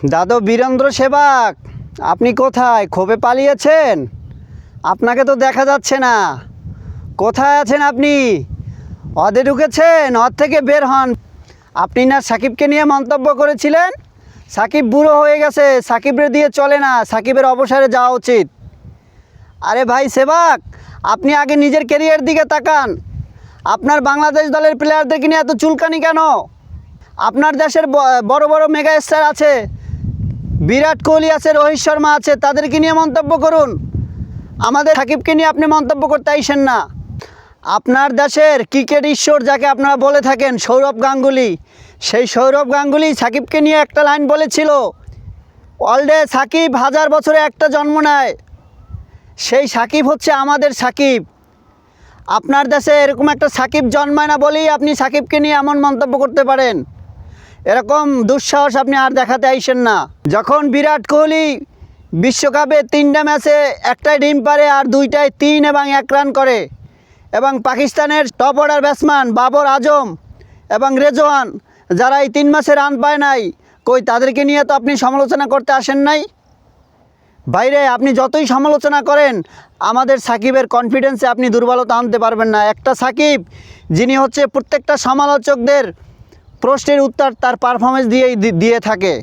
দাদু বীরেন্দ্র সেবক, আপনি কোথায়? ক্ষোভে পালিয়েছেন? আপনাকে তো দেখা যাচ্ছে না। কোথায় আছেন আপনি? হদে ঢুকেছেন? হদ থেকে বের হন। আপনি না সাকিবকে নিয়ে মন্তব্য করেছিলেন? সাকিব বুড়ো হয়ে গেছে, সাকিবের দিয়ে চলে না, সাকিবের অবসরে যাওয়া উচিত। আরে ভাই সেবক, আপনি আগে নিজের ক্যারিয়ার দিকে তাকান। আপনার বাংলাদেশ দলের প্লেয়ারদেরকে নিয়ে এত চুলকানি কেন? আপনার দেশের বড় বড় মেগা স্টার আছে, বিরাট কোহলি আছে, রোহিত শর্মা আছে, তাদেরকে নিয়ে মন্তব্য করুন। আমাদের সাকিবকে নিয়ে আপনি মন্তব্য করতে আইসেন না। আপনার দেশের ক্রিকেট ঈশ্বর যাকে আপনারা বলে থাকেন, সৌরভ গাঙ্গুলি, সেই সৌরভ গাঙ্গুলি সাকিবকে নিয়ে একটা লাইন বলেছিল, অলডে সাকিব 1000 বছরে একটা জন্ম নেয়। সেই সাকিব হচ্ছে আমাদের সাকিব। আপনার দেশে এরকম একটা সাকিব জন্মায় না বলেই আপনি সাকিবকে নিয়ে এমন মন্তব্য করতে পারেন। এরকম দুঃসাহস আপনি আর দেখাতে আইসেন না। যখন বিরাট কোহলি বিশ্বকাপে 3টা ম্যাচে একটাই ডিম পারে আর 2টায় 3 এবং 1 রান করে, এবং পাকিস্তানের top order batsman Babar Azam এবং রেজওয়ান যারা এই 3 ম্যাচে রান পায় নাই, কই তাদেরকে নিয়ে তো আপনি সমালোচনা করতে আসেন নাই। বাইরে আপনি যতই সমালোচনা করেন, আমাদের সাকিবের কনফিডেন্সে আপনি দুর্বলতা আনতে পারবেন না। একটা সাকিব যিনি হচ্ছে প্রত্যেকটা সমালোচকদের প্রশ্নের উত্তর তার পারফরমেন্স দিয়েই দিয়ে থাকে,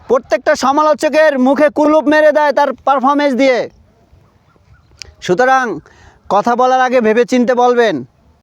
প্রত্যেকটা সমালোচকের মুখে কুলুপ মেরে দেয় তার পারফরমেন্স দিয়ে। সুতরাং কথা বলার আগে ভেবেচিন্তে বলবেন।